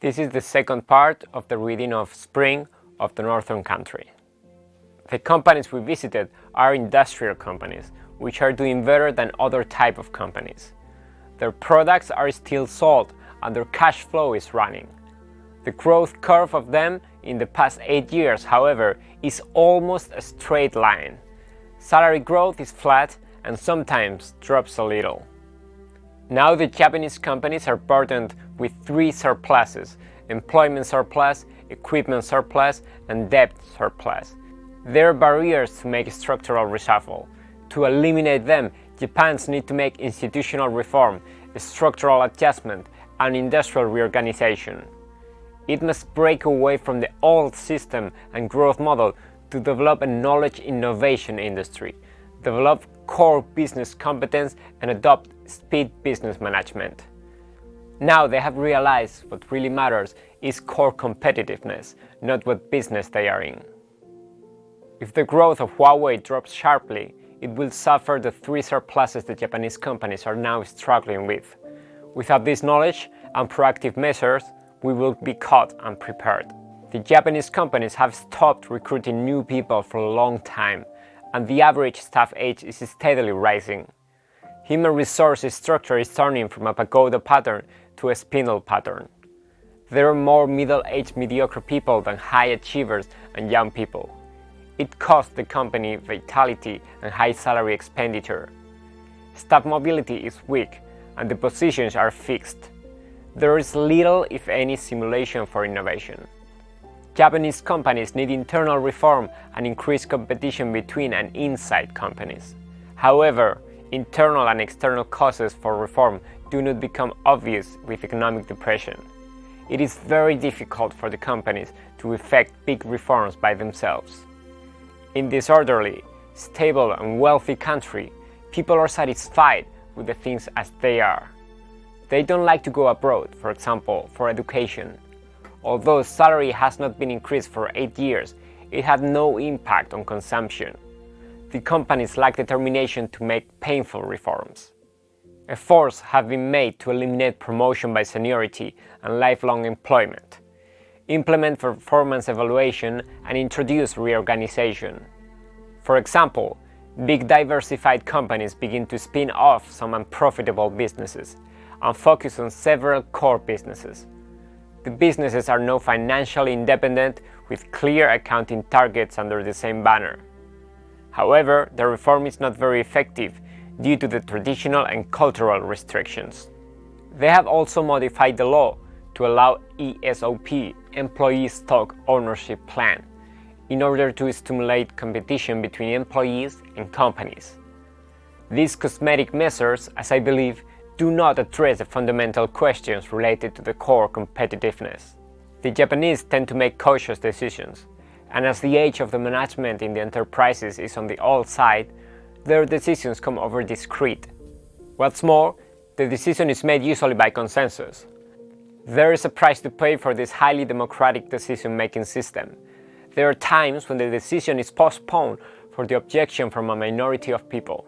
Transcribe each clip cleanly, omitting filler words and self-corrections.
This is the second part of the reading of Spring of the Northern Country. The companies we visited are industrial companies, which are doing better than other type of companies. Their products are still sold and their cash flow is running. The growth curve of them in the past 8 years, however, is almost a straight line. Salary growth is flat and sometimes drops a little. Now the Japanese companies are burdened with 3 surpluses: employment surplus, equipment surplus, and debt surplus. There are barriers to make structural reshuffle. To eliminate them, Japan's need to make institutional reform, structural adjustment, and industrial reorganization. It must break away from the old system and growth model to develop a knowledge innovation industry, develop core business competence, and adopt speed business management. Now they have realized what really matters is core competitiveness, not what business they are in. If the growth of Huawei drops sharply, it will suffer the 3 surpluses the Japanese companies are now struggling with. Without this knowledge and proactive measures, we will be caught unprepared. The Japanese companies have stopped recruiting new people for a long time, and the average staff age is steadily rising. Human resources structure is turning from a pagoda pattern to a spindle pattern. There are more middle-aged mediocre people than high achievers and young people. It costs the company vitality and high salary expenditure. Staff mobility is weak and the positions are fixed. There is little, if any, simulation for innovation. Japanese companies need internal reform and increased competition between and inside companies. However, internal and external causes for reform do not become obvious with economic depression. It is very difficult for the companies to effect big reforms by themselves. In this orderly, stable and wealthy country, people are satisfied with the things as they are. They don't like to go abroad, for example, for education. Although salary has not been increased for 8 years, it had no impact on consumption. The companies lack determination to make painful reforms. Efforts have been made to eliminate promotion by seniority and lifelong employment, implement performance evaluation, and introduce reorganization. For example, big diversified companies begin to spin off some unprofitable businesses and focus on several core businesses. The businesses are now financially independent with clear accounting targets under the same banner. However, the reform is not very effective due to the traditional and cultural restrictions. They have also modified the law to allow ESOP, Employee Stock Ownership Plan, in order to stimulate competition between employees and companies. These cosmetic measures, as I believe, do not address the fundamental questions related to the core competitiveness. The Japanese tend to make cautious decisions, and as the age of the management in the enterprises is on the old side, their decisions come over discreet. What's more, the decision is made usually by consensus. There is a price to pay for this highly democratic decision-making system. There are times when the decision is postponed for the objection from a minority of people.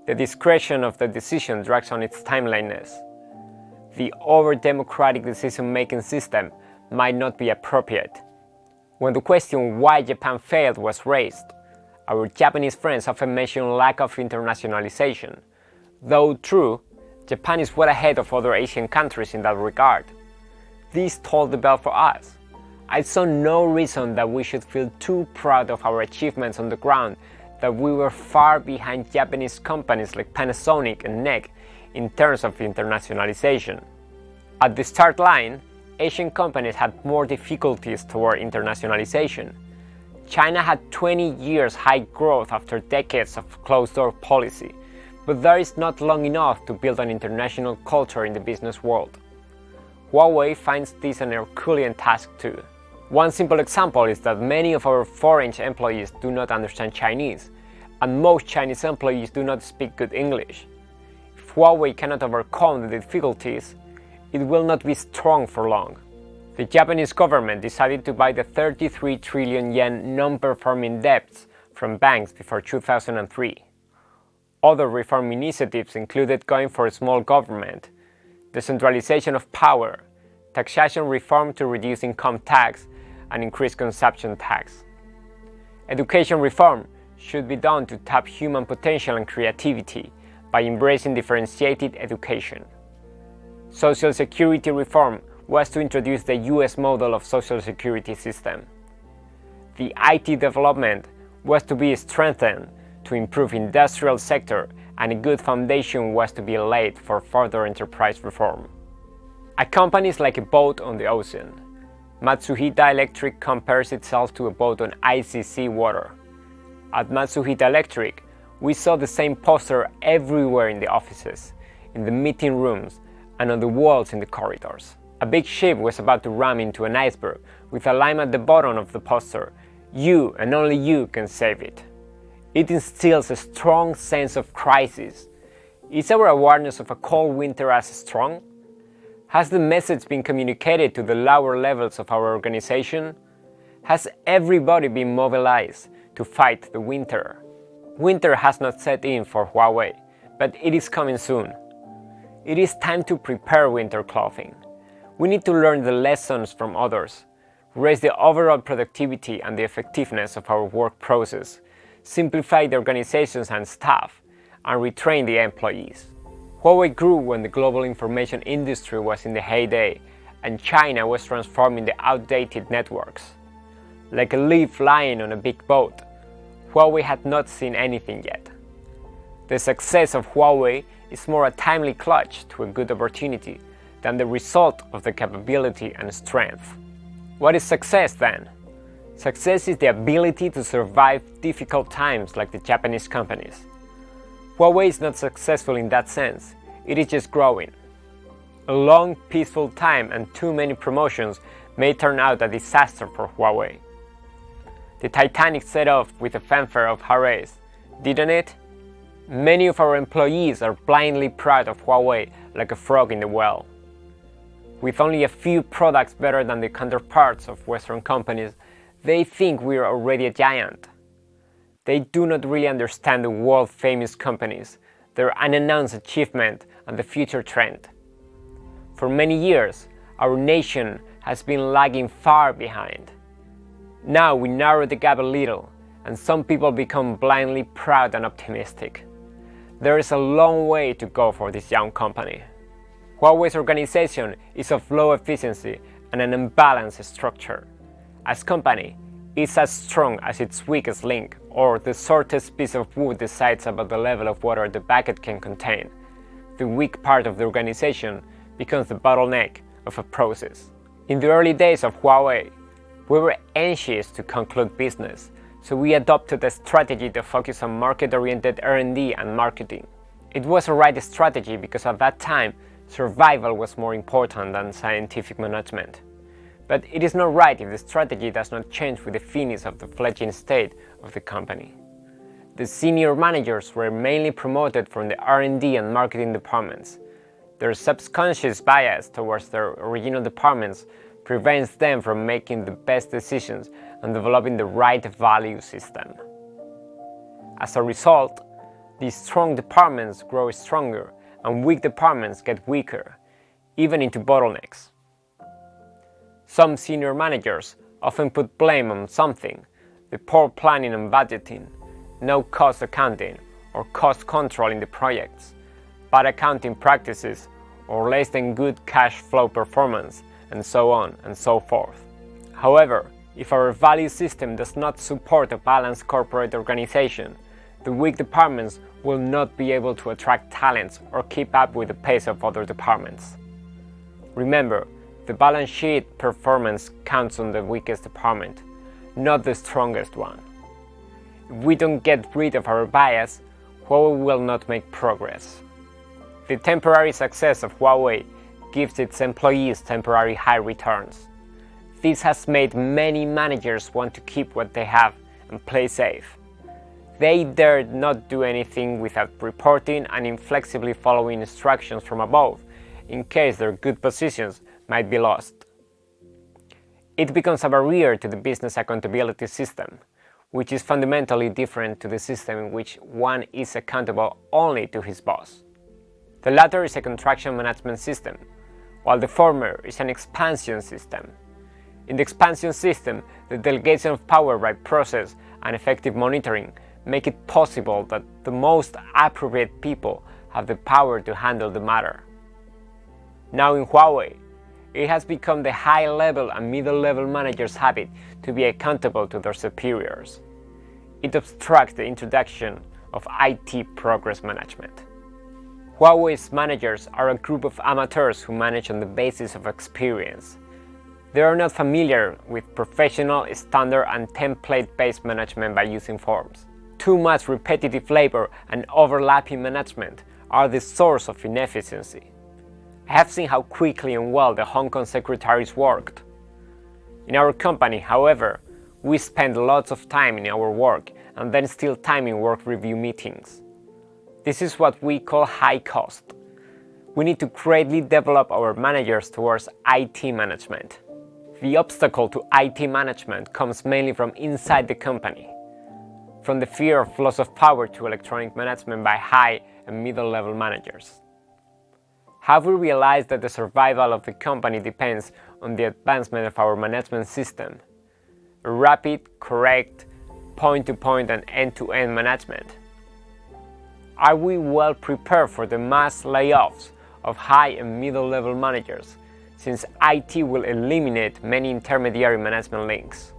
The discretion of the decision drags on its timeliness. The over-democratic decision-making system might not be appropriate. When the question why Japan failed was raised, our Japanese friends often mention lack of internationalization. Though true, Japan is well ahead of other Asian countries in that regard. This told the bell for us. I saw no reason that we should feel too proud of our achievements on the ground that we were far behind Japanese companies like Panasonic and NEC in terms of internationalization. At the start line, Asian companies had more difficulties toward internationalization. China had 20 years high growth after decades of closed-door policy, but that is not long enough to build an international culture in the business world. Huawei finds this an Herculean task too. One simple example is that many of our foreign employees do not understand Chinese, and most Chinese employees do not speak good English. If Huawei cannot overcome the difficulties, it will not be strong for long. The Japanese government decided to buy the 33 trillion yen non-performing debts from banks before 2003. Other reform initiatives included going for a small government, decentralization of power, taxation reform to reduce income tax and increase consumption tax. Education reform should be done to tap human potential and creativity by embracing differentiated education. Social Security reform was to introduce the US model of Social Security system. The IT development was to be strengthened to improve industrial sector, and a good foundation was to be laid for further enterprise reform. A company is like a boat on the ocean. Matsuhita Electric compares itself to a boat on icy sea water. At Matsuhita Electric, we saw the same poster everywhere in the offices, in the meeting rooms, and on the walls in the corridors. A big ship was about to ram into an iceberg with a line at the bottom of the poster. You and only you can save it. It instills a strong sense of crisis. Is our awareness of a cold winter as strong? Has the message been communicated to the lower levels of our organization? Has everybody been mobilized to fight the winter? Winter has not set in for Huawei, but it is coming soon. It is time to prepare winter clothing. We need to learn the lessons from others, raise the overall productivity and the effectiveness of our work process, simplify the organizations and staff, and retrain the employees. Huawei grew when the global information industry was in the heyday and China was transforming the outdated networks. Like a leaf lying on a big boat, Huawei had not seen anything yet. The success of Huawei is more a timely clutch to a good opportunity than the result of the capability and strength. What is success then? Success is the ability to survive difficult times like the Japanese companies. Huawei is not successful in that sense, it is just growing. A long, peaceful time and too many promotions may turn out a disaster for Huawei. The Titanic set off with a fanfare of hoorays, didn't it? Many of our employees are blindly proud of Huawei like a frog in the well. With only a few products better than the counterparts of Western companies, they think we are already a giant. They do not really understand the world-famous companies, their unannounced achievement, and the future trend. For many years, our nation has been lagging far behind. Now we narrow the gap a little, and some people become blindly proud and optimistic. There is a long way to go for this young company. Huawei's organization is of low efficiency and an imbalanced structure. As company, it's as strong as its weakest link, or the shortest piece of wood decides about the level of water the bucket can contain. The weak part of the organization becomes the bottleneck of a process. In the early days of Huawei, we were anxious to conclude business, so we adopted a strategy to focus on market-oriented R&D and marketing. It was a right strategy because at that time, survival was more important than scientific management. But it is not right if the strategy does not change with the finish of the fledgling state of the company. The senior managers were mainly promoted from the R&D and marketing departments. Their subconscious bias towards their original departments prevents them from making the best decisions and developing the right value system. As a result, these strong departments grow stronger and weak departments get weaker, even into bottlenecks. Some senior managers often put blame on something: the poor planning and budgeting, no cost accounting or cost control in the projects, bad accounting practices, or less than good cash flow performance, and so on and so forth. However, if our value system does not support a balanced corporate organization, the weak departments will not be able to attract talents or keep up with the pace of other departments. Remember, the balance sheet performance counts on the weakest department, not the strongest one. If we don't get rid of our bias, Huawei will not make progress. The temporary success of Huawei gives its employees temporary high returns. This has made many managers want to keep what they have and play safe. They dare not do anything without reporting and inflexibly following instructions from above, in case their good positions might be lost. It becomes a barrier to the business accountability system, which is fundamentally different to the system in which one is accountable only to his boss. The latter is a contraction management system, while the former is an expansion system. In the expansion system, the delegation of power by process and effective monitoring make it possible that the most appropriate people have the power to handle the matter. Now in Huawei, it has become the high-level and middle-level managers' habit to be accountable to their superiors. It obstructs the introduction of IT progress management. Huawei's managers are a group of amateurs who manage on the basis of experience. They are not familiar with professional, standard and template-based management by using forms. Too much repetitive labor and overlapping management are the source of inefficiency. I have seen how quickly and well the Hong Kong secretaries worked. In our company, however, we spend lots of time in our work and then still time in work review meetings. This is what we call high cost. We need to greatly develop our managers towards IT management. The obstacle to IT management comes mainly from inside the company, from the fear of loss of power to electronic management by high and middle-level managers. Have we realized that the survival of the company depends on the advancement of our management system? A rapid, correct, point-to-point and end-to-end management. Are we well prepared for the mass layoffs of high and middle-level managers, since IT will eliminate many intermediary management links?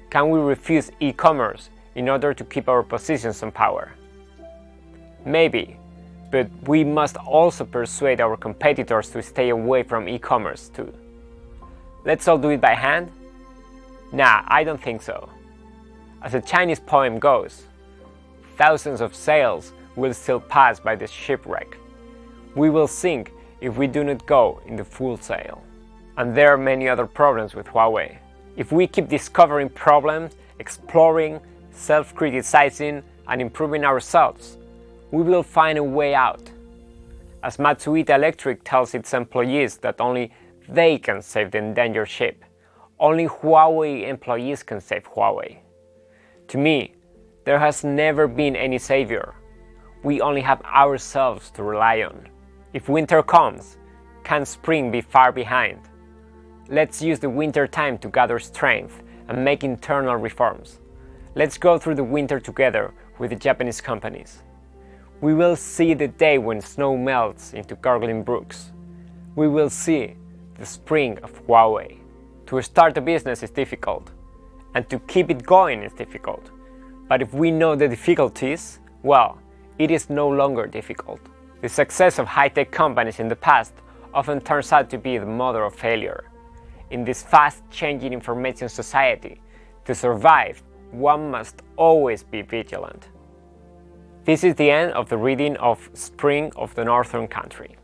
Can we refuse e-commerce in order to keep our positions on power? Maybe, but we must also persuade our competitors to stay away from e-commerce too. Let's all do it by hand? Nah, I don't think so. As a Chinese poem goes, thousands of sails will still pass by the shipwreck. We will sink if we do not go in the full sail. And there are many other problems with Huawei. If we keep discovering problems, exploring, self-criticizing, and improving ourselves, we will find a way out. As Matsuita Electric tells its employees that only they can save the endangered ship, only Huawei employees can save Huawei. To me, there has never been any savior. We only have ourselves to rely on. If winter comes, can spring be far behind? Let's use the winter time to gather strength and make internal reforms. Let's go through the winter together with the Japanese companies. We will see the day when snow melts into gargling brooks. We will see the spring of Huawei. To start a business is difficult, and to keep it going is difficult. But if we know the difficulties, well, it is no longer difficult. The success of high-tech companies in the past often turns out to be the mother of failure. In this fast-changing information society, to survive, one must always be vigilant. This is the end of the reading of Spring of the Northern Country.